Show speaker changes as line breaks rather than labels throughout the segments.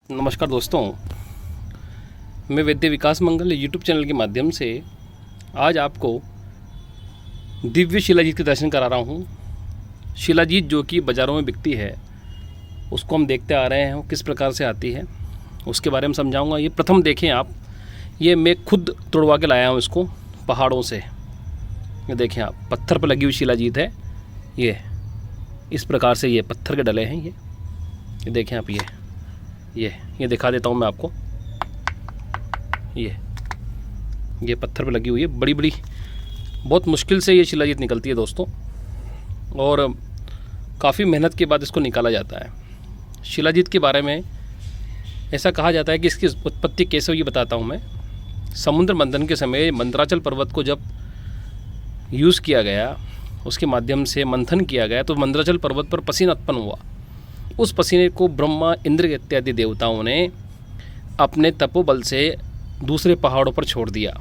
नमस्कार दोस्तों, मैं वैद्य विकास मंगल यूट्यूब चैनल के माध्यम से आज आपको दिव्य शिलाजीत के दर्शन करा रहा हूँ। शिलाजीत जो कि बाज़ारों में बिकती है उसको हम देखते आ रहे हैं किस प्रकार से आती है, उसके बारे में समझाऊंगा। ये प्रथम देखें आप, ये मैं खुद तोड़वा के लाया हूँ इसको पहाड़ों से। ये देखें आप, पत्थर पर लगी हुई शिलाजीत है। ये इस प्रकार से ये पत्थर के डले हैं। ये देखें आप, ये दिखा देता हूँ मैं आपको। ये पत्थर पे लगी हुई है, बड़ी बड़ी, बहुत मुश्किल से ये शिलाजीत निकलती है दोस्तों, और काफ़ी मेहनत के बाद इसको निकाला जाता है। शिलाजीत के बारे में ऐसा कहा जाता है कि इसकी उत्पत्ति कैसे हुई बताता हूँ मैं। समुद्र मंथन के समय मंदराचल पर्वत को जब यूज़ किया गया, उसके माध्यम से मंथन किया गया, तो मंदराचल पर्वत पर पसीना उत्पन्न हुआ। उस पसीने को ब्रह्मा, इंद्र इत्यादि देवताओं ने अपने तपोबल से दूसरे पहाड़ों पर छोड़ दिया।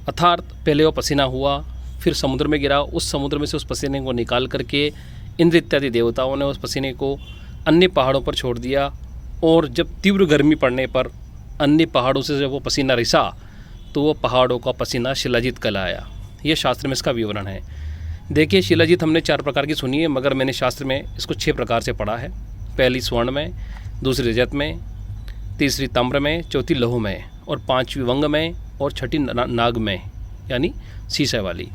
अर्थात पहले वो पसीना हुआ, फिर समुद्र में गिरा, उस समुद्र में से उस पसीने को निकाल करके इंद्र इत्यादि देवताओं ने उस पसीने को अन्य पहाड़ों पर छोड़ दिया। और जब तीव्र गर्मी पड़ने पर अन्य पहाड़ों से जब वो पसीना रिसा तो वो पहाड़ों का पसीना शिलाजीत कहलाया। ये शास्त्र में इसका विवरण है। देखिए, शिलाजीत हमने 4 प्रकार की सुनी है, मगर मैंने शास्त्र में इसको 6 प्रकार से पढ़ा है। पहली स्वर्ण में, दूसरी रजत में, तीसरी ताम्र में, चौथी लौह में, और 5वीं वंग में, और छठी नाग में, यानी शीशे वाली।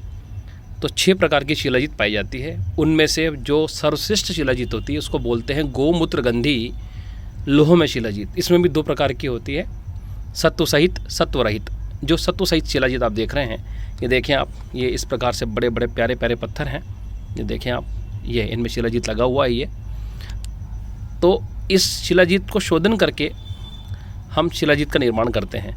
तो 6 प्रकार की शिलाजीत पाई जाती है। उनमें से जो सर्वश्रेष्ठ शिलाजीत होती है उसको बोलते हैं गोमूत्र गंधी लौह में शिलाजीत। इसमें भी 2 प्रकार की होती है, सत्व सहित, सत्व रहित। जो सत्व सहित शिलाजीत आप देख रहे हैं, ये देखें आप, ये इस प्रकार से बड़े बड़े प्यारे प्यारे पत्थर हैं। ये देखें आप, ये इनमें शिलाजीत लगा हुआ है। ये तो इस शिलाजीत को शोधन करके हम शिलाजीत का निर्माण करते हैं।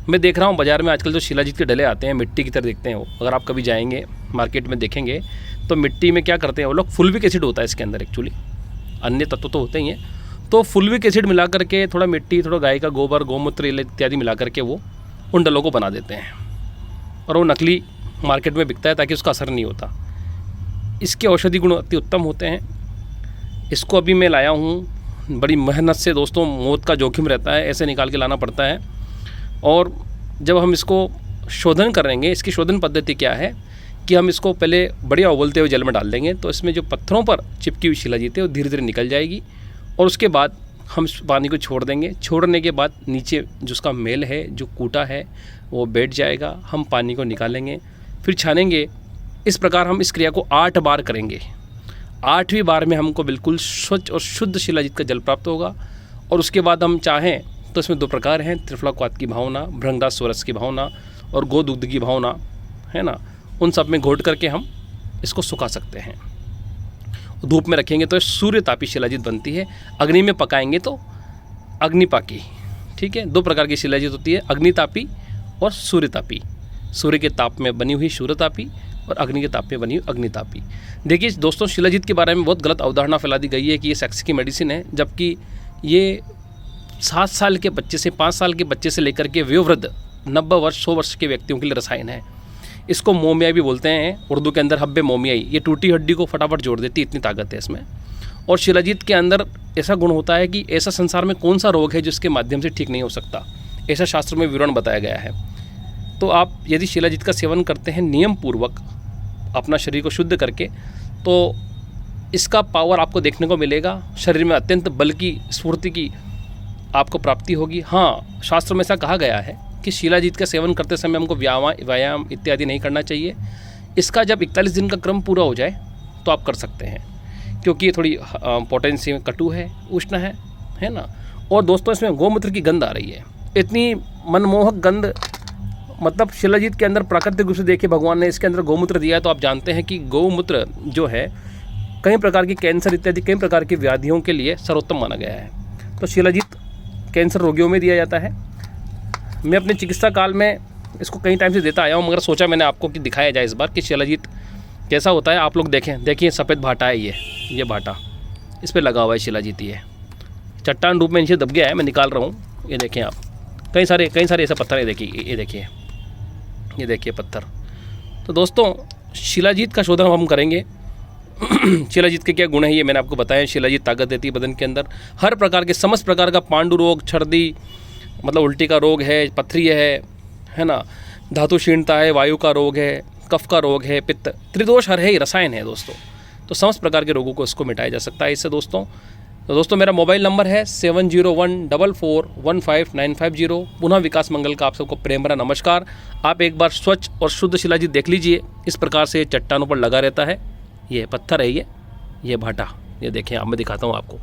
मैं देख रहा हूँ बाज़ार में आजकल जो शिलाजीत के डले आते हैं, मिट्टी की तरह दिखते हैं वो। अगर आप कभी जाएंगे मार्केट में देखेंगे तो मिट्टी में क्या करते हैं वो लोग, फुल्विक एसिड होता है इसके अंदर एक्चुअली, अन्य तत्व तो होते ही हैं। तो फुल्विक एसिड मिला करके, थोड़ा मिट्टी, थोड़ा गाय का गोबर, गोमूत्र इत्यादि मिला करके वो उन डलों को बना देते हैं, और वो नकली मार्केट में बिकता है ताकि उसका असर नहीं होता। इसके औषधि गुण अति उत्तम होते हैं। इसको अभी मैं लाया हूँ, बड़ी मेहनत से दोस्तों, मौत का जोखिम रहता है, ऐसे निकाल के लाना पड़ता है। और जब हम इसको शोधन करेंगे, इसकी शोधन पद्धति क्या है कि हम इसको पहले बढ़िया उबलते हुए जल में डाल देंगे, तो इसमें जो पत्थरों पर चिपकी हुई शिलाजीत है वो धीरे धीरे निकल जाएगी, और उसके बाद हम इस पानी को छोड़ देंगे। छोड़ने के बाद नीचे जो उसका मेल है, जो कूटा है, वो बैठ जाएगा। हम पानी को निकालेंगे, फिर छानेंगे। इस प्रकार हम इस क्रिया को 8 बार करेंगे। 8वीं बार में हमको बिल्कुल स्वच्छ और शुद्ध शिलाजीत का जल प्राप्त होगा। और उसके बाद हम चाहें तो इसमें 2 प्रकार हैं, त्रिफलाक्वाथ की भावना, भृंगदास स्वरस की भावना, और गोदुग्ध की भावना, है ना। उन सब में घोट करके हम इसको सुखा सकते हैं। धूप में रखेंगे तो सूर्यतापी शिलाजीत बनती है। अग्नि में पकाएंगे तो अग्निपाकी। ठीक है, 2 प्रकार की शिलाजीत होती है, अग्नितापी और सूर्यतापी। सूर्य के ताप में बनी हुई सूर्यतापी, और अग्नि के ताप में बनी हुई अग्नितापी। देखिए दोस्तों, शिलाजीत के बारे में बहुत गलत अवधारणा फैला दी गई है कि ये सेक्स की मेडिसिन है, जबकि ये 7 साल के बच्चे से, 5 साल के बच्चे से लेकर के वयोवृद्ध 90 वर्ष 100 वर्ष के व्यक्तियों के लिए रसायन है। इसको मोमियाई भी बोलते हैं, उर्दू के अंदर हब्बे मोमियाई। ये टूटी हड्डी को फटाफट जोड़ देती है, इतनी ताकत है इसमें। और शिलाजीत के अंदर ऐसा गुण होता है कि ऐसा संसार में कौन सा रोग है जिसके माध्यम से ठीक नहीं हो सकता, ऐसा शास्त्र में विवरण बताया गया है। तो आप यदि शिलाजीत का सेवन करते हैं नियम पूर्वक, अपना शरीर को शुद्ध करके, तो इसका पावर आपको देखने को मिलेगा। शरीर में अत्यंत बल की, स्फूर्ति की आपको प्राप्ति होगी। हाँ, शास्त्र में ऐसा कहा गया है कि शिलाजीत का सेवन करते समय हमको व्यायाम इत्यादि नहीं करना चाहिए। इसका जब 41 दिन का क्रम पूरा हो जाए तो आप कर सकते हैं, क्योंकि ये थोड़ी पोटेंसी में कटु है, उष्ण है ना। और दोस्तों, इसमें गोमूत्र की गंध आ रही है, इतनी मनमोहक गंध। मतलब शिलाजीत के अंदर प्राकृतिक रूप से देखिए, भगवान ने इसके अंदर गोमूत्र दिया है। तो आप जानते हैं कि गोमूत्र जो है कई प्रकार की कैंसर इत्यादि कई प्रकार की व्याधियों के लिए सर्वोत्तम माना गया है। तो शिलाजीत कैंसर रोगियों में दिया जाता है। मैं अपने चिकित्सा काल में इसको कई टाइम से देता आया हूँ, मगर सोचा मैंने आपको कि दिखाया जाए इस बार कि शिलाजीत कैसा होता है। आप लोग देखें, देखिए सफ़ेद भाटा है, ये भाटा, इस पर लगा हुआ है शिलाजीत। ये चट्टान रूप में नीचे दब गया है, मैं निकाल रहा हूँ। ये देखें आप, कई सारे ऐसे पत्थर है। देखिए, ये देखिए पत्थर। तो दोस्तों, शिलाजीत का शोधन हम करेंगे शिलाजीत के क्या गुण है ये मैंने आपको बताया। शिलाजीत ताकत देती है बदन के अंदर, हर प्रकार के समस्त प्रकार का पांडु रोग, छर्दी मतलब उल्टी का रोग है, पथरी है ना, धातु क्षीणता है, वायु का रोग है, कफ का रोग है, पित्त त्रिदोष हर है, रसायन है दोस्तों। तो समस्त प्रकार के रोगों को इसको मिटाया जा सकता है इससे दोस्तों। तो दोस्तों मेरा मोबाइल नंबर है 7014415950। पुनः विकास मंगल का आप सबको प्रेम भरा नमस्कार। आप एक बार स्वच्छ और शुद्ध शिलाजीत देख लीजिए, इस प्रकार से चट्टानों पर लगा रहता है। ये पत्थर है, ये भाटा, ये देखें आप, मैं दिखाता हूँ आपको,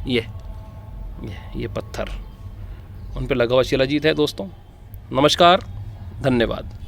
ये पत्थर उन पर लगा हुआ शिलाजीत है दोस्तों। नमस्कार, धन्यवाद।